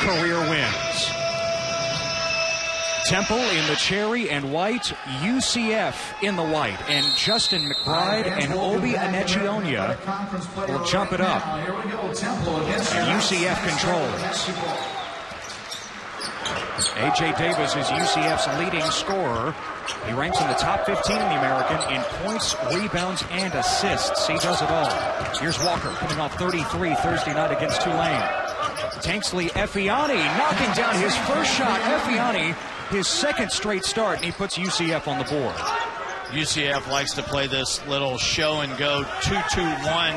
career wins. Temple in the cherry and white, UCF in the white, and Justin McBride and Obi Anechionia will jump it up. And UCF controls. A.J. Davis is UCF's leading scorer. He ranks in the top 15 in the American in points, rebounds, and assists. He does it all. Here's Walker coming off 33 Thursday night against Tulane. Tanksley Effiani knocking down his first shot. Effiani, his second straight start, and he puts UCF on the board. UCF likes to play this little show and go 2-2-1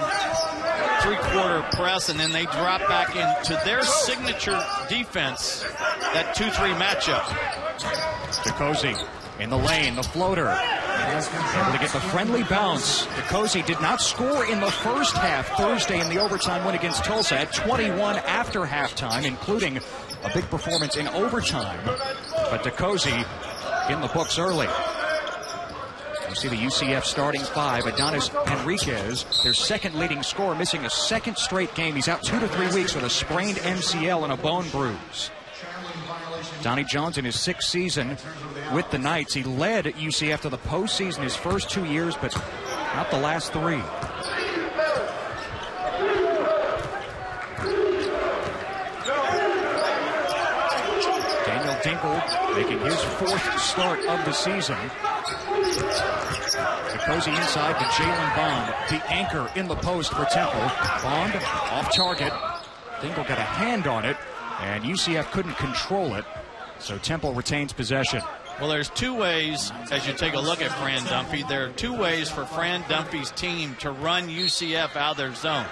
three-quarter press, and then they drop back into their signature defense, that 2-3 matchup. DeCozy in the lane, the floater. Able to get the friendly bounce. DeCozy did not score in the first half Thursday in the overtime win against Tulsa. At 21 after halftime, including a big performance in overtime. But DeCozy in the books early. You see the UCF starting five. Adonis Enriquez, their second leading scorer, missing a second straight game. He's out 2 to 3 weeks with a sprained MCL and a bone bruise. Donnie Jones in his 6th season with the Knights. He led UCF to the postseason his first 2 years, but not the last 3. Daniel Dinkle making his 4th start of the season. DeCozy inside to Jalen Bond, the anchor in the post for Temple. Bond off target. Dinkle got a hand on it, and UCF couldn't control it, so Temple retains possession. Well, there's 2 ways, as you take a look at Fran Dunphy, there are 2 ways for Fran Dunphy's team to run UCF out of their zone.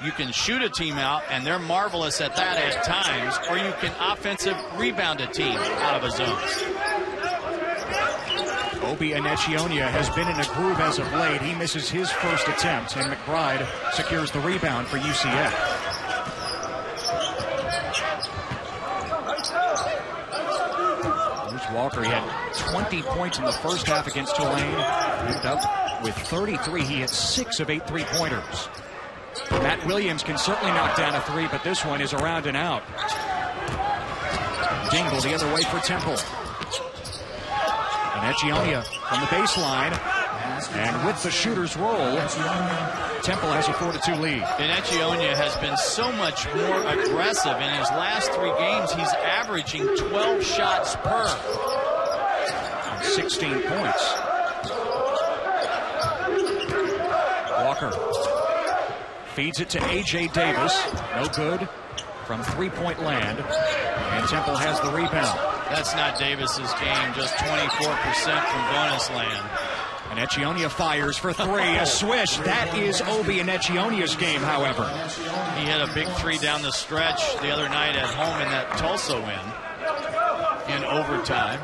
You can shoot a team out, and they're marvelous at that at times, or you can offensive rebound a team out of a zone. Obi Anechionia has been in a groove as of late. He misses his first attempt, and McBride secures the rebound for UCF. Here's Walker. He had 20 points in the first half against Tulane. Ended up with 33. He hit 6 of 8 three-pointers. Matt Williams can certainly knock down a 3, but this one is around and out. Dingle the other way for Temple. Anechionia from the baseline, and with the shooter's roll, Temple has a 4-2 lead. Anechionia has been so much more aggressive. In his last 3 games, he's averaging 12 shots per. 16 points. Walker feeds it to A.J. Davis. No good from three-point land, and Temple has the rebound. That's not Davis's game, just 24% from bonus land. Anechionia fires for 3, a swish. That is Obi Anechionya's game, however. He had a big 3 down the stretch the other night at home in that Tulsa win in overtime.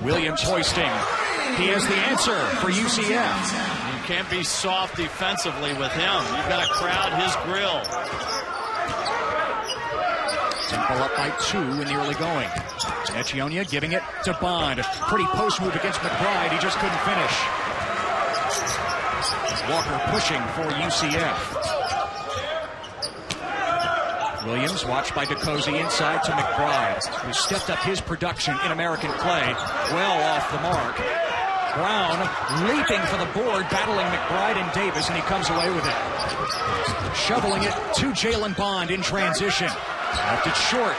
Williams hoisting. He has the answer for UCF. You can't be soft defensively with him. You've got to crowd his grill. Temple up by 2 in the early going. Anechionia giving it to Bond. Pretty post move against McBride. He just couldn't finish. Walker pushing for UCF. Williams watched by DeCozy inside to McBride, who stepped up his production in American play. Well off the mark. Brown leaping for the board, battling McBride and Davis, and he comes away with it. Shoveling it to Jalen Bond in transition. Left it short.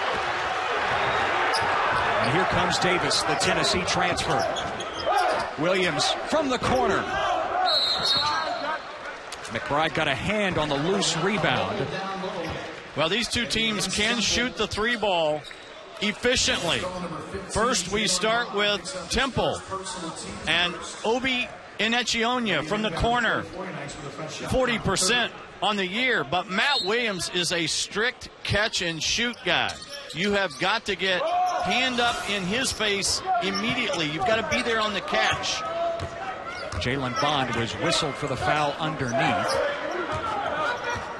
And here comes Davis, the Tennessee transfer. Williams from the corner. McBride got a hand on the loose rebound. Well, these 2 teams can shoot the 3 ball efficiently. First, we start with Temple and Obi Anechionia from the corner. 40% on the year, but Matt Williams is a strict catch and shoot guy. You have got to get hand up in his face immediately. You've got to be there on the catch. Jalen Bond was whistled for the foul underneath.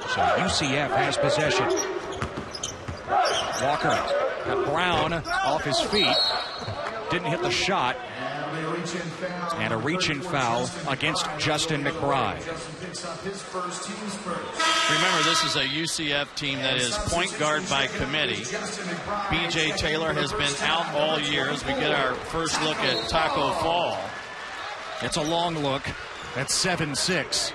So UCF has possession. Walker got Brown off his feet. Didn't hit the shot. And a reach-in foul against Justin McBride. Remember, this is a UCF team that is point guard by committee. B.J. Taylor has been out all year as we get our first look at Taco Fall. It's a long look at 7'6".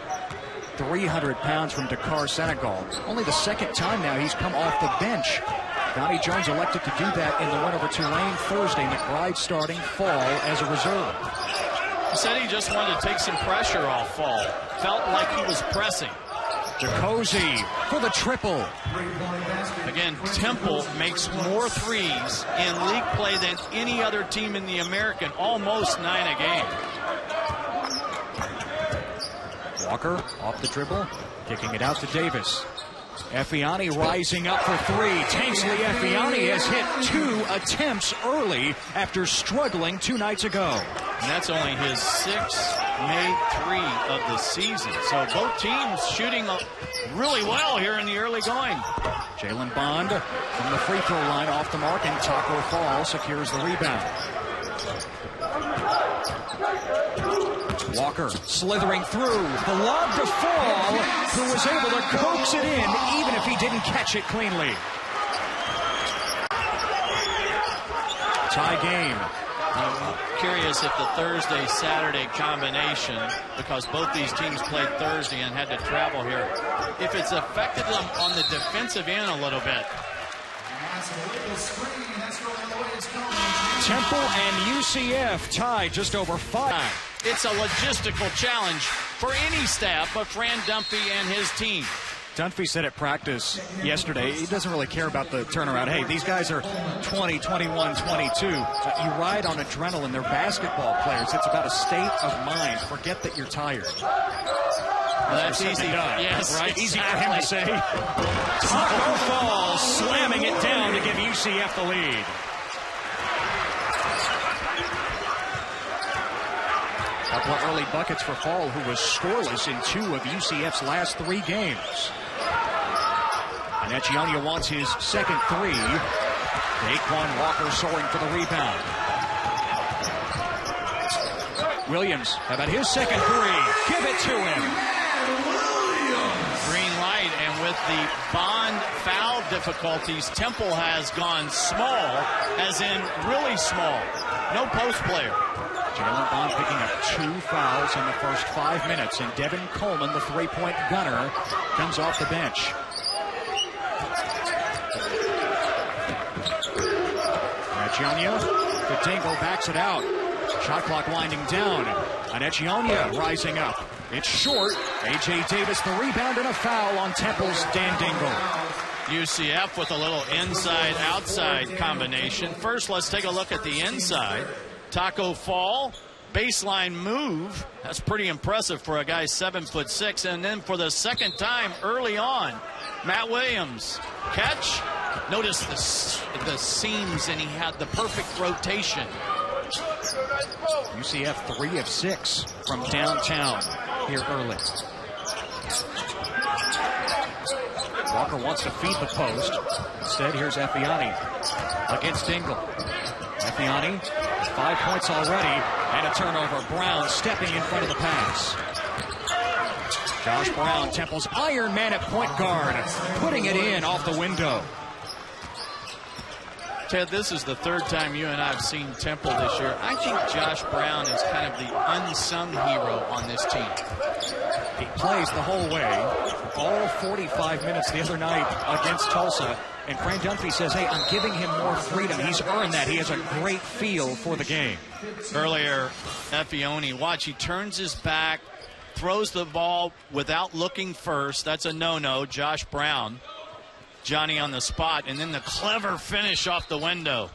300 pounds from Dakar, Senegal. Only the second time now he's come off the bench. Donnie Jones elected to do that in the win over Tulane Thursday. McBride starting, Fall as a reserve. He said he just wanted to take some pressure off Fall. Felt like he was pressing. Jacozy for the triple. Again, Temple makes more threes in league play than any other team in the American. Almost 9 a game. Walker off the dribble, kicking it out to Davis. Effiani rising up for three. Tanksley Effiani has hit 2 attempts early after struggling 2 nights ago. And that's only his 6th made 3 of the season. So both teams shooting really well here in the early going. Jalen Bond from the free throw line off the mark, and Taco Fall secures the rebound. Walker slithering through, the lob to Fall, who was able to coax it in even if he didn't catch it cleanly. Tie game. I'm curious if the Thursday-Saturday combination, because both these teams played Thursday and had to travel here, if it's affected them on the defensive end a little bit. Temple and UCF tied just over 5. It's a logistical challenge for any staff but Fran Dunphy and his team. Dunphy said at practice yesterday he doesn't really care about the turnaround. Hey, these guys are 20, 21, 22. You ride on adrenaline. They're basketball players. It's about a state of mind. Forget that you're tired. Well, that's easy. Yes, right? Exactly. Easy for him to say. Taco Fall slamming it down to give UCF the lead. A couple of early buckets for Fall, who was scoreless in 2 of UCF's last 3 games. And Echionia wants his second 3. Daquan Walker soaring for the rebound. Williams, how about his second 3? Give it to him. Green light, and with the Bond foul difficulties, Temple has gone small, as in really small. No post player. Jalen Bond picking up 2 fouls in the first 5 minutes, and Devin Coleman, the three-point gunner, comes off the bench. Echionia, the Dingle backs it out. Shot clock winding down, and Echionia rising up. It's short. A.J. Davis the rebound, and a foul on Temple's Dan Dingle. UCF with a little inside-outside combination. First, let's take a look at the inside. Taco Fall, baseline move. That's pretty impressive for a guy 7'6". And then for the second time early on, Matt Williams catch. Notice the seams, and he had the perfect rotation. UCF 3 of 6 from downtown here early. Walker wants to feed the post. Instead, here's Effiani against Dingle. Effiani, 5 points already, and a turnover. Brown stepping in front of the pass. Josh Brown, Temple's Iron Man at point guard, putting it in off the window. Ted, this is the 3rd time you and I have seen Temple this year. I think Josh Brown is kind of the unsung hero on this team. He plays the whole way, all 45 minutes the other night against Tulsa. And Fran Dunphy says, hey, I'm giving him more freedom. He's earned that. He has a great feel for the game. Earlier, Effiani, watch, he turns his back, throws the ball without looking first. That's a no-no. Josh Brown, Johnny on the spot, and then the clever finish off the window.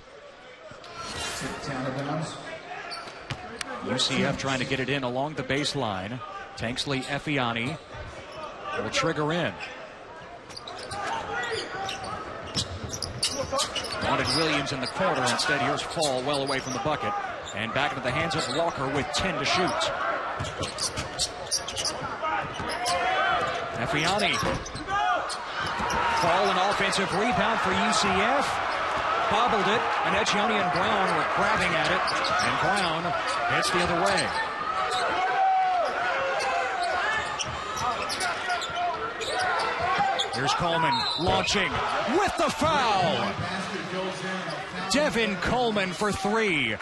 UCF trying to get it in along the baseline. Tanksley Effiani will trigger in. Wanted Williams in the corner. Instead, here's Fall well away from the bucket. And back into the hands of Walker with 10 to shoot. Effiani. Fall, an offensive rebound for UCF. bobbled it, and Etchioni and Brown were grabbing at it, and Brown hits the other way. Here's Coleman launching with the foul. Devin Coleman for three.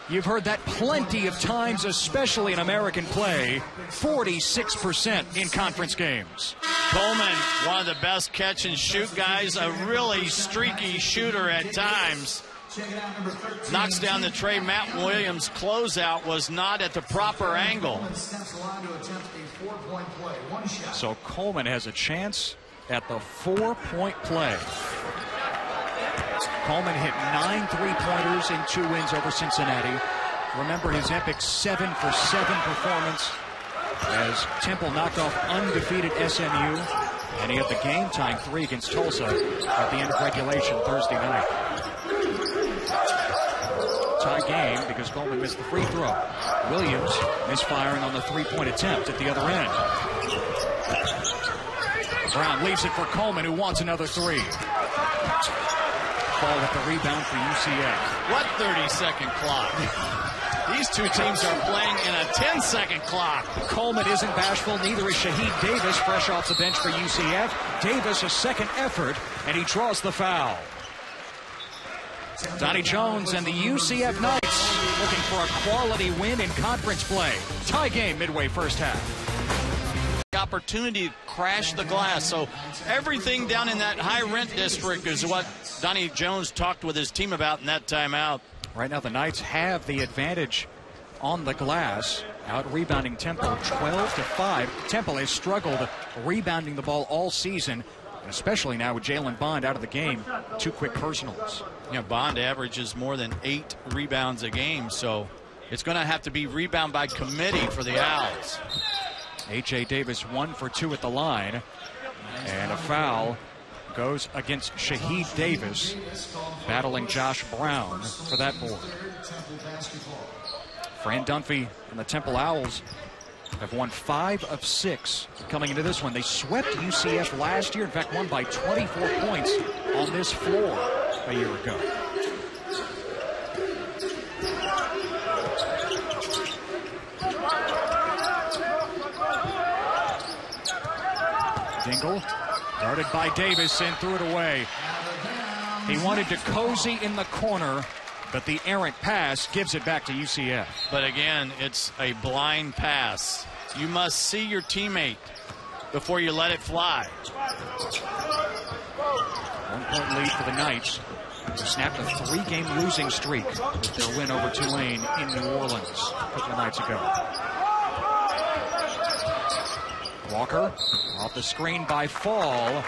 You've heard that plenty of times, especially in American play. 46% in conference games. Coleman, one of the best catch and shoot guys, a really streaky shooter at times. Knocks down the tray. Matt Williams' closeout was not at the proper angle. So Coleman has a chance at the 4-point play. Coleman hit 9 3-pointers in 2 wins over Cincinnati. Remember his epic 7-for-7 performance as Temple knocked off undefeated SMU, and he had the game-tying 3 against Tulsa at the end of regulation Thursday night. Tie game because Coleman missed the free throw. Williams misfiring on the 3-point attempt at the other end. Brown leaves it for Coleman, who wants another 3. Ball with the rebound for UCF. What 30-second clock? These two teams are playing in a 10-second clock. Coleman isn't bashful, neither is Shaheed Davis, fresh off the bench for UCF. Davis a second effort, and he draws the foul. Donnie Jones and the UCF Knights looking for a quality win in conference play. Tie game midway first half. Opportunity to crash the glass. So everything down in that high rent district is what Donnie Jones talked with his team about in that timeout. Right now the Knights have the advantage on the glass, out rebounding Temple 12-5. Temple has struggled rebounding the ball all season, and especially now with Jalen Bond out of the game. 2 quick personals. Yeah, Bond averages more than 8 rebounds a game, so it's going to have to be rebound by committee for the Owls. A.J. Davis 1 for 2 at the line, and a foul goes against Shaheed Davis, battling Josh Brown for that board. Fran Dunphy and the Temple Owls have won 5 of 6 coming into this one. They swept UCF last year, in fact won by 24 points on this floor a year ago. Dingle, guarded by Davis, and threw it away. He wanted to cozy in the corner, but the errant pass gives it back to UCF. But again, it's a blind pass. You must see your teammate before you let it fly. 1-point lead for the Knights, who snapped a 3-game losing streak with their win over Tulane in New Orleans a couple of nights ago. Walker off the screen by Fall,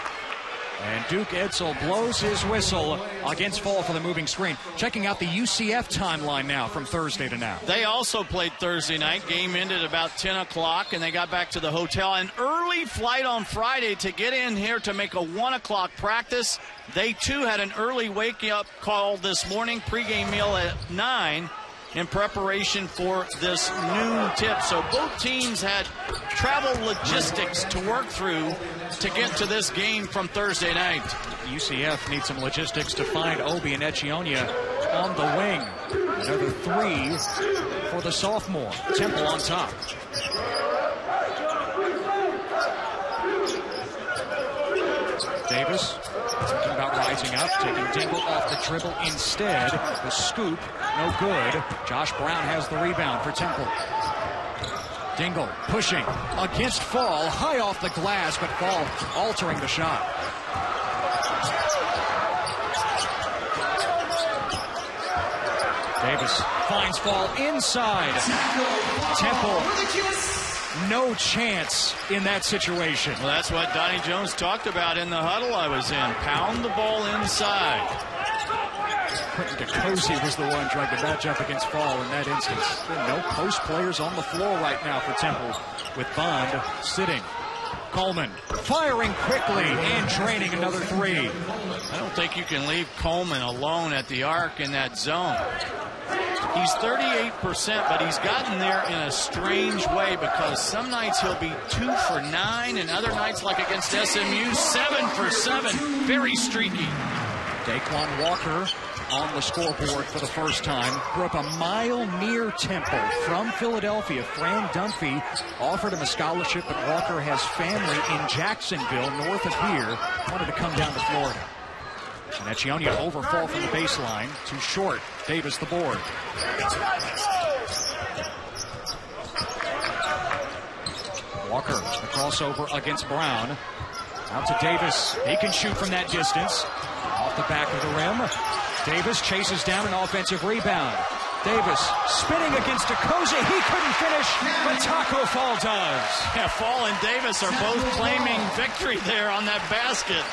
and Duke Edsall blows his whistle against Fall for the moving screen. Checking out the UCF timeline now from Thursday to now. They also played Thursday night. Game ended about 10 o'clock, and they got back to the hotel. An early flight on Friday to get in here to make a 1 o'clock practice. They, too, had an early wake-up call this morning, pregame meal at 9. In preparation for this noon tip. So both teams had travel logistics to work through to get to this game from Thursday night. UCF needs some logistics to find Obi and Etchioni on the wing. Another 3 for the sophomore. Temple on top. Davis thinking about rising up, taking Dingle off the dribble instead. The scoop, no good. Josh Brown has the rebound for Temple. Dingle pushing against Fall, high off the glass, but Fall altering the shot. Davis finds Fall inside. Temple, no chance in that situation. Well, that's what Donnie Jones talked about in the huddle I was in. Pound the ball inside. Quentin DeCozy was the one trying to match up against Fall in that instance. No post players on the floor right now for Temple, with Bond sitting. Coleman firing quickly and draining another 3. I don't think you can leave Coleman alone at the arc in that zone. He's 38%, but he's gotten there in a strange way because some nights he'll be 2 for 9, and other nights, like against SMU, 7 for 7. Very streaky. Daquan Walker on the scoreboard for the first time. Grew up a mile near Temple from Philadelphia. Fran Dunphy offered him a scholarship, but Walker has family in Jacksonville, north of here. Wanted to come down to Florida. And Echionia overfall from the baseline. Too short. Davis the board. Walker, the crossover against Brown. Out to Davis. He can shoot from that distance. Off the back of the rim. Davis chases down an offensive rebound. Davis spinning against DeCozy. He couldn't finish, but Taco Fall does. Yeah, Fall and Davis are both claiming victory there on that basket.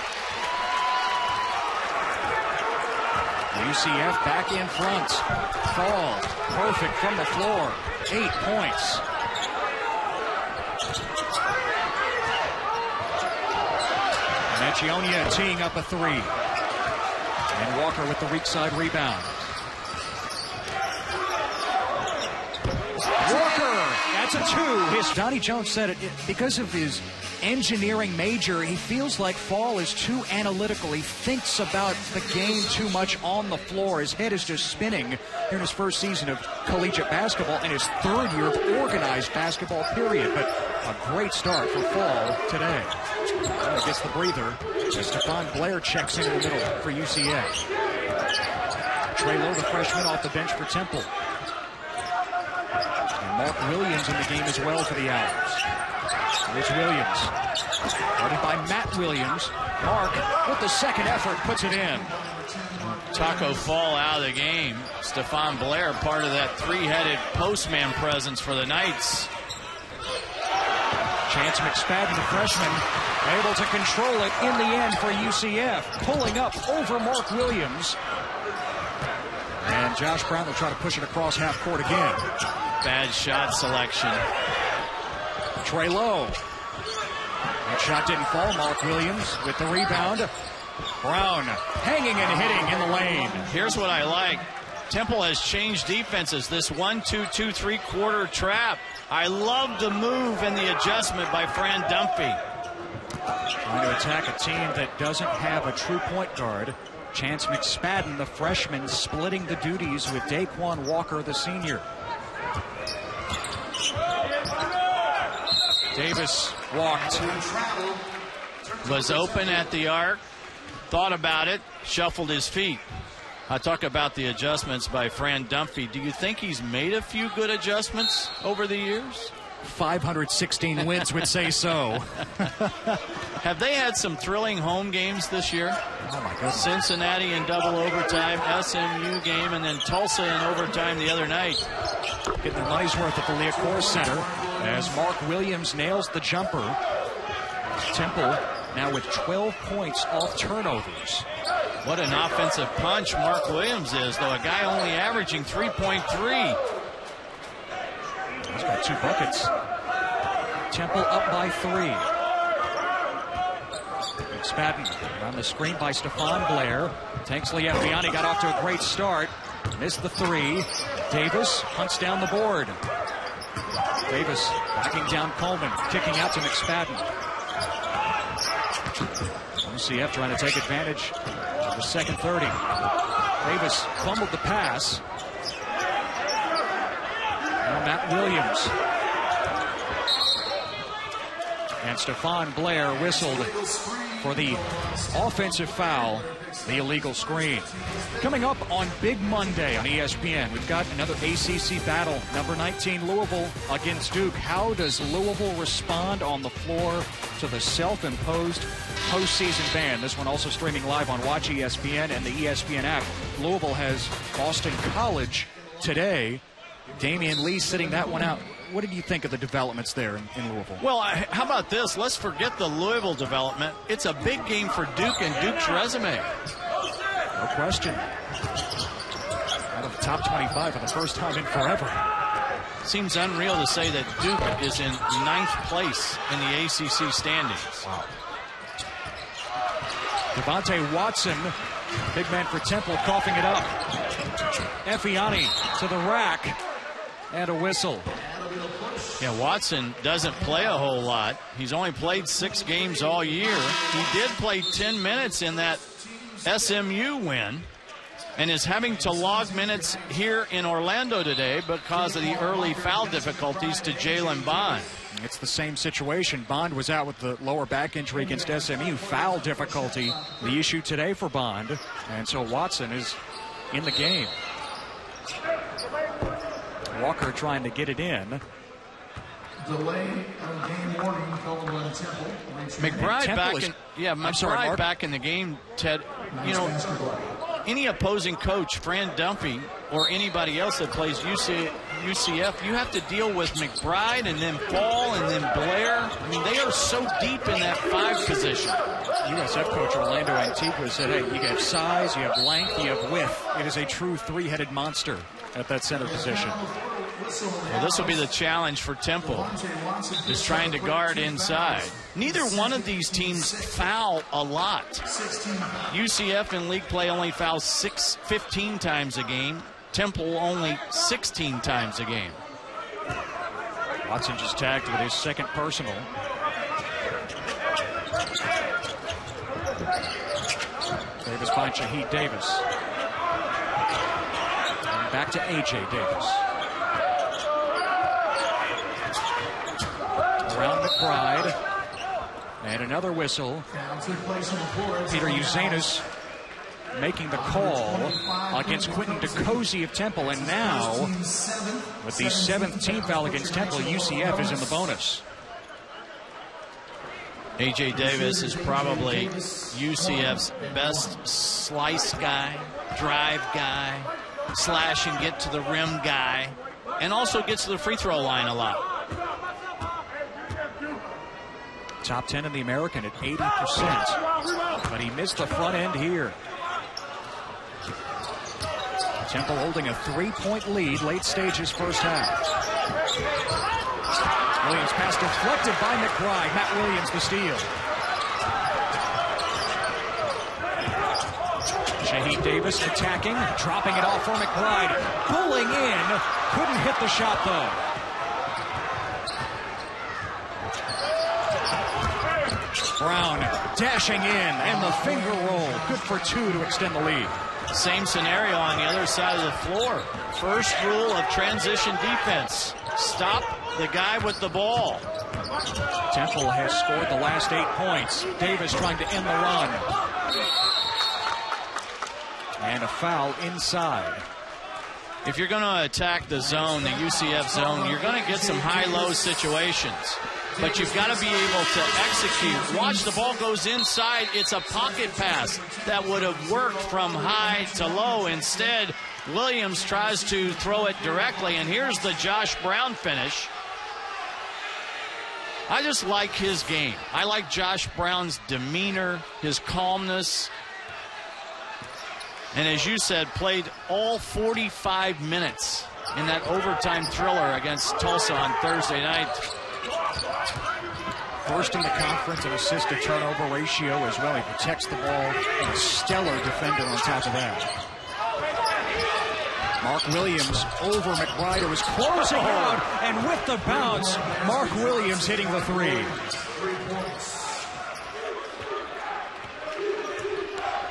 UCF back in front. Fall, perfect from the floor. 8 points. And Echionia teeing up a three. And Walker with the weak side rebound. Walker, that's a two. Donnie Jones said it, because of his engineering major, he feels like Fall is too analytical. He thinks about the game too much on the floor. His head is just spinning here in his first season of collegiate basketball and his third year of organized basketball, period. But a great start for Fall today. He gets the breather as Stephon Blair checks in the middle for UCF. Trey Lowe, the freshman, off the bench for Temple. And Mark Williams in the game as well for the Owls. Here's Williams. Guarded by Matt Williams. Mark, with the second effort, puts it in. Taco Fall out of the game. Stephon Blair, part of that three-headed postman presence for the Knights. Chance McSpadden, the freshman, able to control it in the end for UCF. Pulling up over Mark Williams. And Josh Brown will try to push it across half court again. Bad shot selection. Trey Lowe. That shot didn't fall. Mark Williams with the rebound. Brown hanging and hitting in the lane. Here's what I like. Temple has changed defenses. This 1-2-2 3-quarter trap. I love the move and the adjustment by Fran Dunphy. Trying to attack a team that doesn't have a true point guard. Chance McSpadden, the freshman, splitting the duties with Daquan Walker, the senior. Davis walked. Was open at the arc. Thought about it. Shuffled his feet. I talk about the adjustments by Fran Dunphy. Do you think he's made a few good adjustments over the years? 516 wins would say so. Have they had some thrilling home games this year? Oh, my goodness. Cincinnati in double overtime, SMU game, and then Tulsa in overtime the other night. Getting their money's worth at the Liacouras Center as Mark Williams nails the jumper. Temple now with 12 points off turnovers. What an offensive punch Mark Williams is, though. A guy only averaging 3.3. He's got 2 buckets. Temple up by 3. McSpadden on the screen by Stephon Blair. Tanksley Effiani got off to a great start. Missed the 3. Davis hunts down the board. Davis backing down Coleman. Kicking out to McSpadden. UCF trying to take advantage of the second 30. Davis fumbled the pass. Now Matt Williams. And Stephon Blair whistled for the offensive foul, the illegal screen. Coming up on Big Monday on ESPN, we've got another ACC battle. Number 19, Louisville against Duke. How does Louisville respond on the floor to the self-imposed postseason ban? This one also streaming live on Watch ESPN and the ESPN app. Louisville has Boston College today. Damian Lee sitting that one out. What did you think of the developments there in Louisville? Well, how about this? Let's forget the Louisville development. It's a big game for Duke and Duke's resume. No question. Out of the top 25 for the first time in forever. Seems unreal to say that Duke is in 9th place in the ACC standings. Wow. Devontae Watson, big man for Temple, coughing it up. Effiani to the rack. And a whistle. Yeah, Watson doesn't play a whole lot. He's only played 6 games all year. He did play 10 minutes in that SMU win. and is having to log minutes here in Orlando today because of the early foul difficulties to Jalen Bond. It's the same situation. Bond was out with the lower back injury against SMU. Foul difficulty, the issue today for Bond. And so Watson is in the game. Walker trying to get it in. Delay of game warning called on Temple. McBride back in the game, Ted. You know, any opposing coach, Fran Dunphy, or anybody else that plays UCF, you have to deal with McBride and then Fall and then Blair. I mean, they are so deep in that 5 position. USF coach Orlando Antigua said, hey, you have size, you have length, you have width. It is a true 3-headed monster at that center position. Well, this will be the challenge for Temple, is trying to guard inside. Neither one of these teams foul a lot. UCF in league play only fouls 15 times a game. Temple only 16 times a game. Watson just tagged with his second personal. Davis by Shaheed Davis. And back to A.J. Davis. Around McBride. And another whistle. Peter Uzanis making the call against Quentin DeCozy of Temple. And now, with the 7th team foul against Temple, UCF is in the bonus. A.J. Davis is probably UCF's best slice guy, drive guy, slash and get to the rim guy, and also gets to the free throw line a lot. Top 10 in the American at 80%, but he missed the front end here. Temple holding a 3-point lead, late stages first half. Williams pass deflected by McBride. Matt Williams the steal. Shaheed Davis attacking, dropping it off for McBride. Pulling in, couldn't hit the shot though. Brown dashing in, and the finger roll. Good for 2 to extend the lead. Same scenario on the other side of the floor. First rule of transition defense. Stop the guy with the ball. Temple has scored the last 8 points. Davis trying to end the run. And a foul inside. If you're going to attack the zone, the UCF zone, you're going to get some high-low situations. But you've got to be able to execute. Watch, the ball goes inside. It's a pocket pass that would have worked from high to low. Instead, Williams tries to throw it directly, and here's the Josh Brown finish. I just like his game. I like Josh Brown's demeanor, his calmness. And as you said, played all 45 minutes in that overtime thriller against Tulsa on Thursday night. First in the conference in assist-to-turnover ratio as well. He protects the ball. And a stellar defender on top of that. Mark Williams over McBride, who was closing out, and with the bounce, Mark Williams hitting the 3.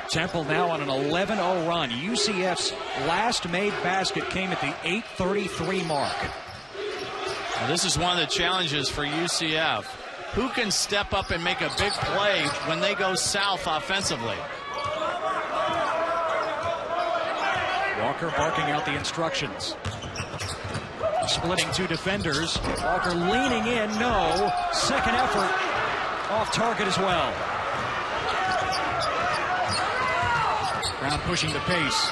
Temple now on an 11-0 run. UCF's last made basket came at the 8:33 mark. Now, this is one of the challenges for UCF. Who can step up and make a big play when they go south offensively? Walker barking out the instructions. Splitting 2 defenders. Walker leaning in, no. Second effort off target as well. Brown pushing the pace.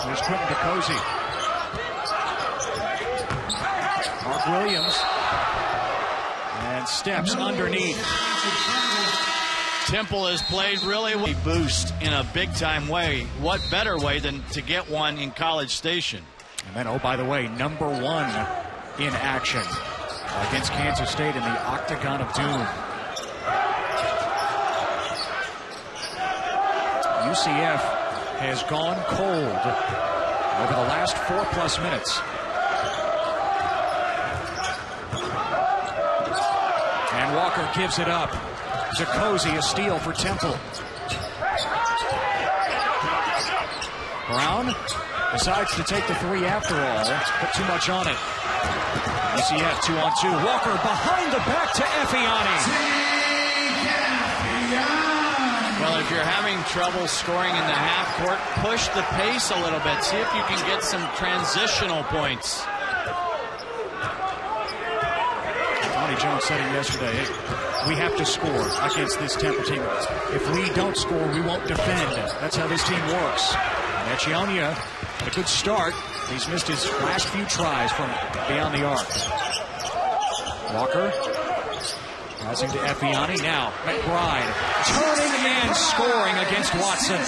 There's Quentin DeCozy. Mark Williams. And steps underneath. Temple has played really well. Boost in a big-time way. What better way than to get one in College Station? And then, oh, by the way, number 1 in action against Kansas State in the Octagon of Doom. UCF has gone cold over the last 4+ minutes. And Walker gives it up. DeCozy, a steal for Temple. Brown decides to take the three after all, put too much on it. UCF 2-on-2. Walker behind the back to Effiani. Well, if you're having trouble scoring in the half court, push the pace a little bit. See if you can get some transitional points. Tony Jones said it yesterday. We have to score against this Temple team. If we don't score, we won't defend. That's how this team works. And Echionia had a good start. He's missed his last few tries from beyond the arc. Walker passing to Effiani. Now McBride turning and scoring against Watson.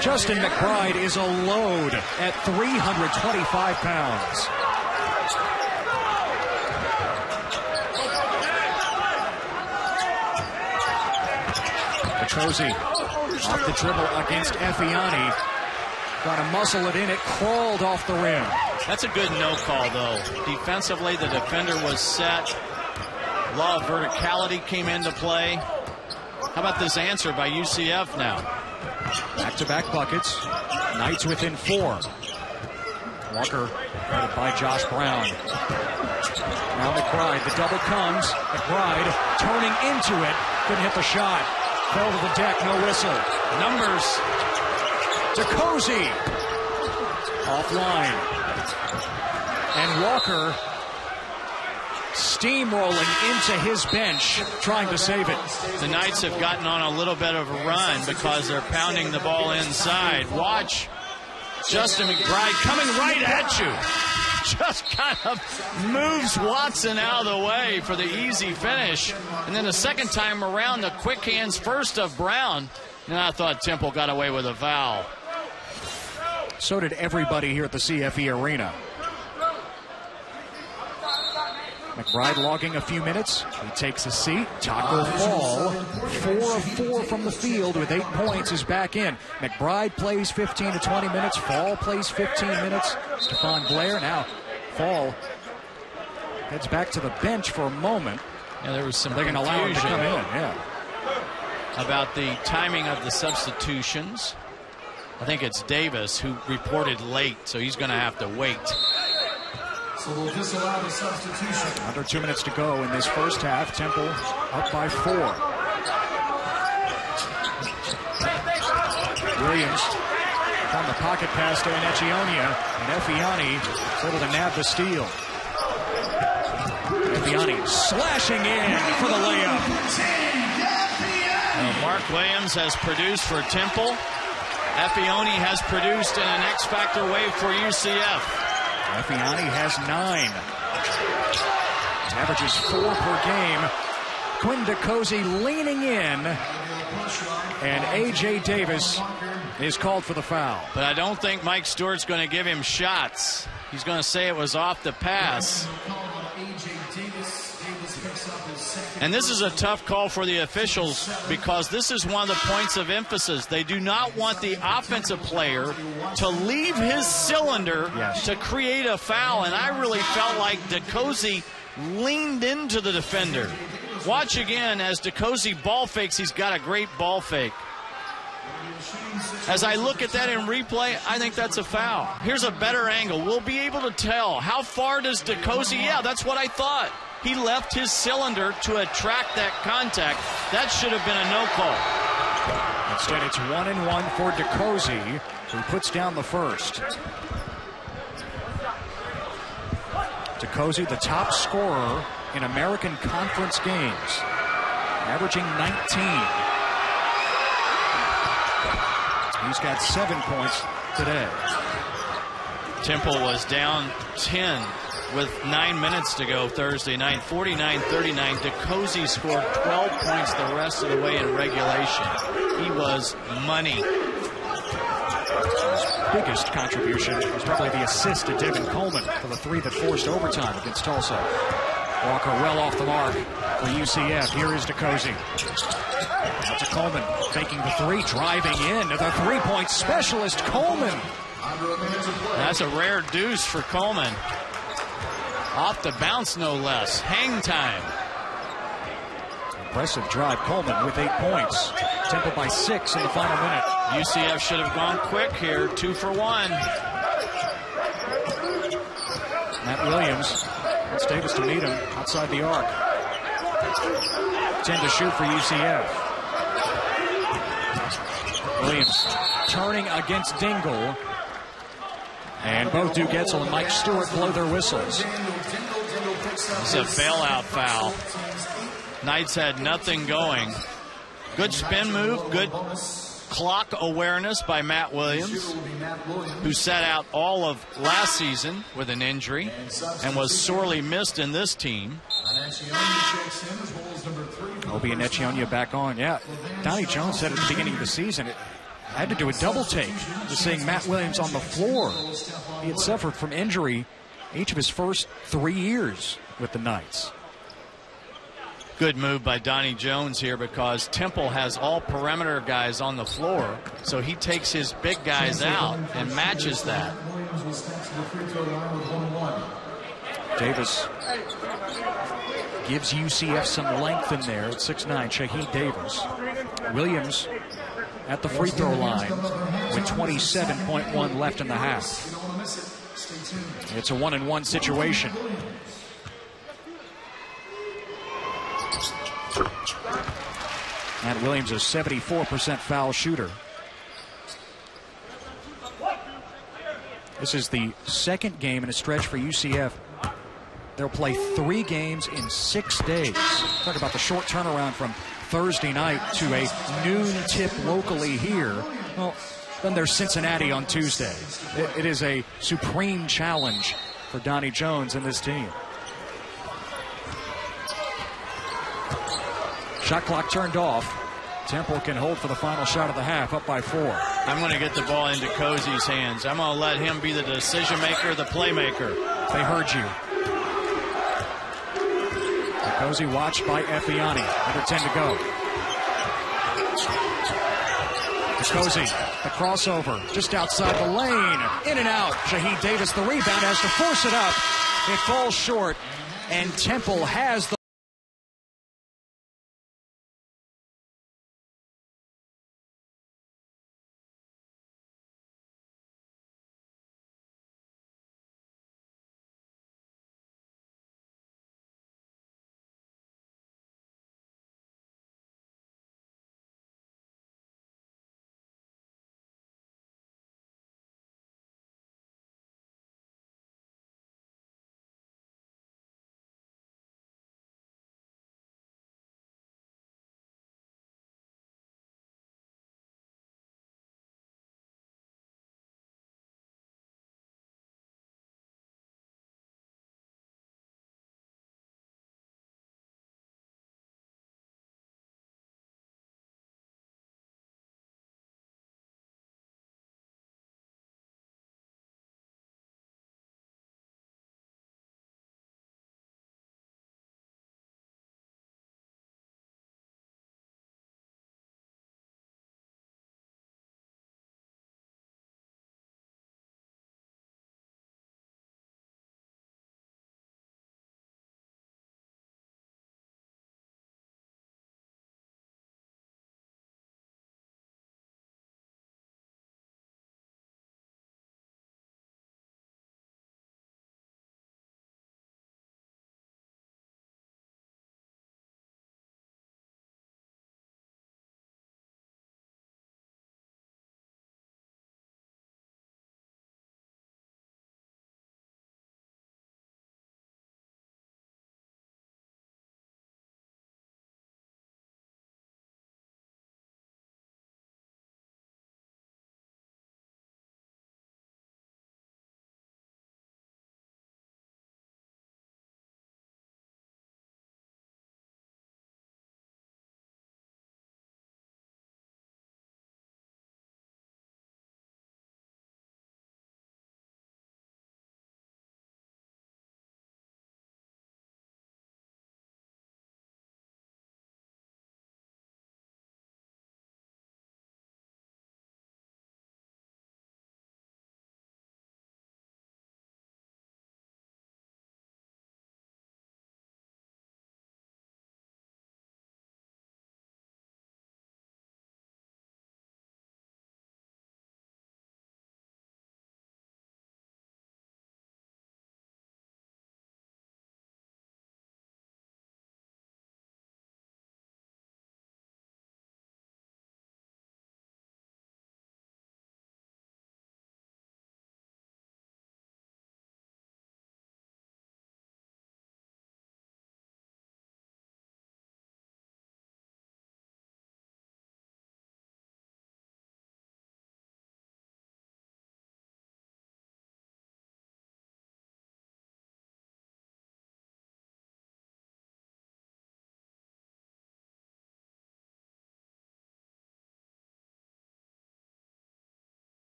Justin McBride is a load at 325 pounds. Petrosi off the dribble against Effiani. Got to muscle it in. It crawled off the rim. That's a good no call, though. Defensively, the defender was set. Law of verticality came into play. How about this answer by UCF now? Back-to-back buckets. Knights within 4. Walker guarded by Josh Brown. Now McBride. The double comes. McBride turning into it. Couldn't hit the shot. Fell to the deck. No whistle. Numbers. DeCozy. Offline. And Walker steamrolling into his bench, trying to save it. The Knights have gotten on a little bit of a run because they're pounding the ball inside. Watch Justin McBride coming right at you. Just kind of moves Watson out of the way for the easy finish. And then the second time around, the quick hands first of Brown. And I thought Temple got away with a foul. So did everybody here at the CFE Arena. McBride logging a few minutes. He takes a seat. Taco Fall, 4 of 4 from the field with 8 points, is back in. McBride plays 15 to 20 minutes. Fall plays 15 minutes. Stephon Blair. Now Fall heads back to the bench for a moment. Yeah, there was some They're going to allow him to come in. Yeah. About the timing of the substitutions. I think it's Davis who reported late, so he's going to have to wait. So we'll disallow the substitution. Under 2 minutes to go in this first half. Temple up by 4. Williams on the pocket pass to Echionia, and Effiani is able to nab the steal. Effiani slashing in for the layup. Mark Williams has produced for Temple. Effiani has produced in an X-Factor way for UCF. Effiani has 9. Averages 4 per game. Quinn DeCozy leaning in. And A.J. Davis is called for the foul. But I don't think Mike Stewart's going to give him shots. He's going to say it was off the pass. And this is a tough call for the officials because this is one of the points of emphasis. They do not want the offensive player to leave his cylinder to create a foul. And I really felt like DeCozy leaned into the defender. Watch again as DeCozy ball fakes. He's got a great ball fake. As I look at that in replay, I think that's a foul. Here's a better angle. We'll be able to tell. How far does DeCozy? Yeah, that's what I thought. He left his cylinder to attract that contact. That should have been a no call. Instead, it's 1-1 for DeCozy, who puts down the first. DeCozy, the top scorer in American Conference games, averaging 19. He's got 7 points today. Temple was down 10 with 9 minutes to go Thursday night, 49-39. DeCozy scored 12 points the rest of the way in regulation. He was money. His biggest contribution was probably the assist to Devin Coleman for the 3 that forced overtime against Tulsa. Walker well off the mark for UCF. Here is DeCozy. Out to Coleman, faking the 3, driving in to the 3-point specialist, Coleman. That's a rare deuce for Coleman. Off the bounce, no less. Hang time. Impressive drive. Coleman with 8 points. Temple by 6 in the final minute. UCF should have gone quick here. 2 for 1. Matt Williams wants Davis to meet him outside the arc. 10 to shoot for UCF. Williams turning against Dingle. And both Duke Edsel and Mike Stewart blow their whistles. This is a bailout foul. Knights had nothing going. Good spin move, good clock awareness by Matt Williams, who sat out all of last season with an injury and was sorely missed in this team. Obi Enechionia back on. Yeah, Donnie Jones said at the beginning of the season it had to do a double take, just seeing Matt Williams on the floor. He had suffered from injury each of his first 3 years with the Knights. Good move by Donnie Jones here, because Temple has all perimeter guys on the floor, so he takes his big guys out and matches that. Davis gives UCF some length in there at 6'9", Shaheed Davis. Williams at the free throw line with 27.1 left in the half. It's a 1-and-1 situation. Matt Williams, a 74% foul shooter. This is the second game in a stretch for UCF. They'll play 3 games in 6 days. Talk about the short turnaround from Thursday night to a noon tip locally here. Well, then there's Cincinnati on Tuesday. It is a supreme challenge for Donnie Jones and this team. Shot clock turned off. Temple can hold for the final shot of the half, up by 4. I'm going to get the ball into Cozy's hands. I'm going to let him be the decision maker, the playmaker. They heard you. Cozy watched by Effiani. Under 10 to go. Cozy, the crossover, just outside the lane. In and out. Shaheed Davis, the rebound, has to force it up. It falls short, and Temple has the